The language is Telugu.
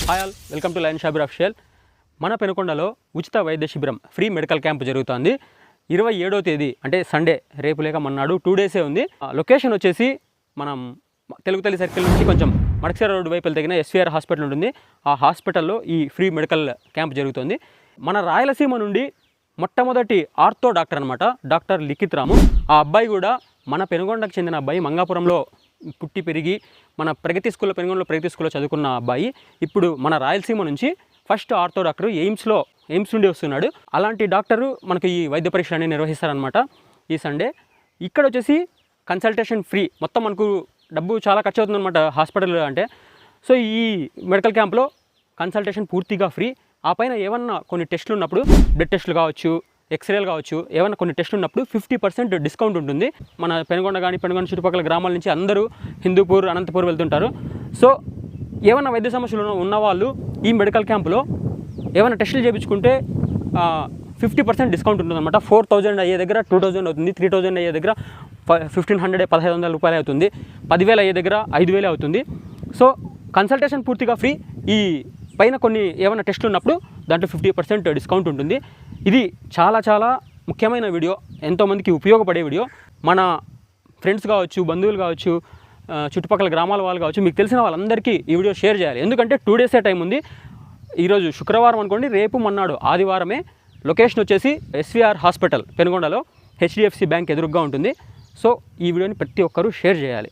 Hi all, welcome to lion Shabbir official. మన పెనుకొండలో ఉచిత వైద్య శిబిరం ఫ్రీ మెడికల్ క్యాంప్ జరుగుతోంది. 27వ తేదీ అంటే సండే, రేపు లేక మన్నాడు 2 డేసే ఉంది. లొకేషన్ వచ్చేసి మనం తెలుగు తల్లి సర్కిల్ నుంచి కొంచెం మడకసిర రోడ్డు వైపు తగిన ఎస్వీఆర్ హాస్పిటల్ ఉంటుంది. ఆ హాస్పిటల్లో ఈ ఫ్రీ మెడికల్ క్యాంప్ జరుగుతుంది. మన రాయలసీమ నుండి మొట్టమొదటి ఆర్థో డాక్టర్ అనమాట, డాక్టర్ లిఖిత్ రాము. ఆ అబ్బాయి కూడా మన పెనుగొండకు చెందిన అబ్బాయి. మంగాపురంలో పుట్టి పెరిగి మన ప్రగతి స్కూల్లో, పెనుగొండలో ప్రగతి స్కూల్లో చదువుకున్న అబ్బాయి ఇప్పుడు మన రాయలసీమ నుంచి ఫస్ట్ ఆర్థో డాక్టర్ ఎయిమ్స్ నుండి వస్తున్నాడు. అలాంటి డాక్టరు మనకు ఈ వైద్య పరీక్షలు అనేవి నిర్వహిస్తారనమాట ఈ సండే. ఇక్కడ వచ్చేసి కన్సల్టేషన్ ఫ్రీ. మొత్తం మనకు డబ్బు చాలా ఖర్చు అవుతుందన్నమాట హాస్పిటల్ అంటే. సో ఈ మెడికల్ క్యాంప్లో కన్సల్టేషన్ పూర్తిగా ఫ్రీ. ఆ పైన ఏమన్నా కొన్ని టెస్టులు ఉన్నప్పుడు, బ్లడ్ టెస్టులు కావచ్చు, ఎక్స్రేలు కావచ్చు, ఏమైనా కొన్ని టెస్టులు ఉన్నప్పుడు 50% డిస్కౌంట్ ఉంటుంది. మన పెనుగొండ కానీ పెనుగొండ చుట్టుపక్కల గ్రామాల నుంచి అందరూ హిందూపూర్, అనంతపూర్ వెళ్తుంటారు. సో ఏమైనా వైద్య సమస్యలు ఉన్నవాళ్ళు ఈ మెడికల్ క్యాంపులో ఏమైనా టెస్టులు చేయించుకుంటే 50% డిస్కౌంట్ ఉంటుందన్నమాట. 4000 అయ్యే దగ్గర 2000 అవుతుంది, 3000 అయ్యే దగ్గర 1500 1500 రూపాయలు అవుతుంది, 10,000 అయ్యే దగ్గర 5,000 అవుతుంది. సో కన్సల్టేషన్ పూర్తిగా ఫ్రీ. ఈ పైన కొన్ని ఏమైనా టెస్టులు ఉన్నప్పుడు దాంట్లో 50% డిస్కౌంట్ ఉంటుంది. ఇది చాలా చాలా ముఖ్యమైన వీడియో, ఎంతోమందికి ఉపయోగపడే వీడియో. మన ఫ్రెండ్స్ కావచ్చు, బంధువులు కావచ్చు, చుట్టుపక్కల గ్రామాల వాళ్ళు కావచ్చు, మీకు తెలిసిన వాళ్ళందరికీ ఈ వీడియో షేర్ చేయాలి. ఎందుకంటే 2 డేసే టైం ఉంది. ఈరోజు శుక్రవారం అనుకోండి, రేపు మన్నాడు ఆదివారమే. లొకేషన్ వచ్చేసి ఎస్వీఆర్ హాస్పిటల్ పెనుగొండలో, HDFC బ్యాంక్ ఎదురుగ్గా ఉంటుంది. సో ఈ వీడియోని ప్రతి ఒక్కరూ షేర్ చేయాలి.